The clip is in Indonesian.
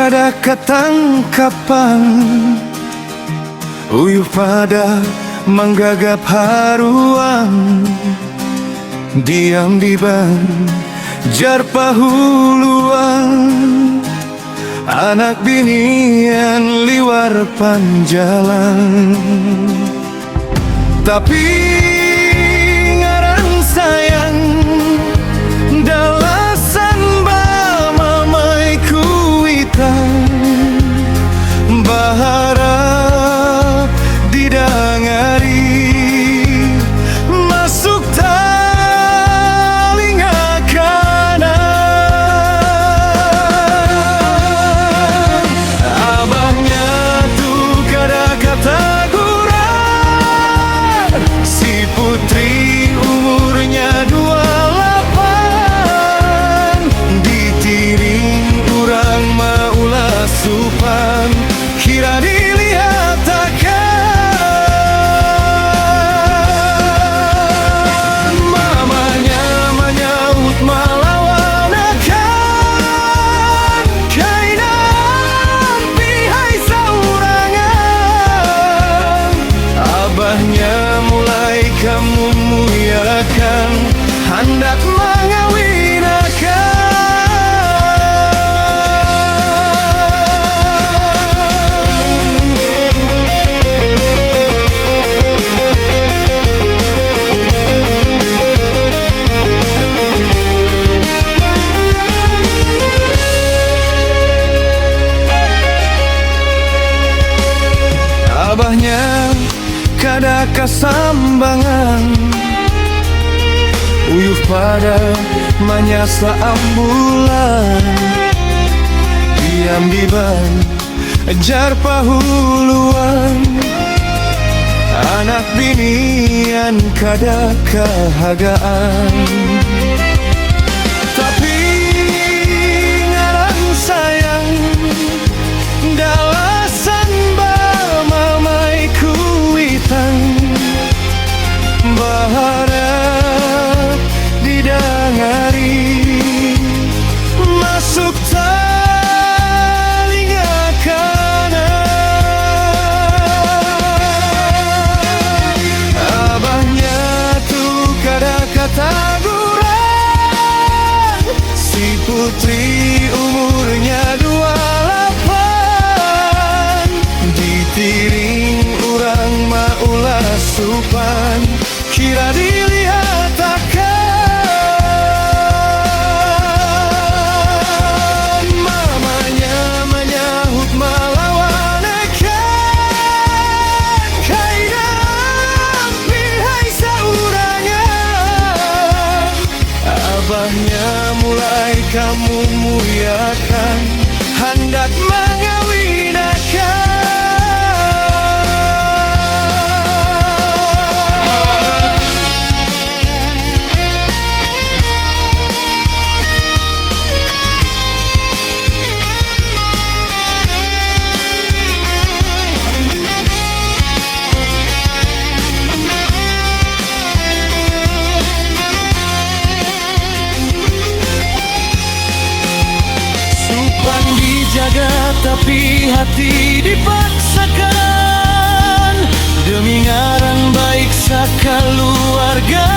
kada ketangkapan, uyuh pada menggagap haruan, diam di ban jar pahuluan, anak binian liwar panjalan. Tapi ngaran sayang dalasan mamai kuitan, baharap didangari masuk telinga kanan. Abahnya tuh kada kata guran, si putri umurnya 28, ditiring urang maulah supan, kira dilihat akan. Mamanya menyaut melawan akan, kainan pihai saurangan. Abahnya mulai kamu muyakan, hendak mengawinakan. Abahnya kada kasambangan, uyuh pada manyasa ambulan, diam di ban jar pahuluan, anak binian kada kehagaan. Tapi ngaran sayang dalasan mamai kuitan, baharap didangari masuk telinga kanan. Abahnya tuh kada kata guran, si putri umurnya 28, ditiring urang maulah supan, kira dilihat akan. Mamanya menyahut melawan akan, kainan pihai saurangan. Abahnya mulai kamu muyakan, hendak mengawinakan. Supan dijaga tapi hati dipaksakan, demi ngaran baik sakaluarga.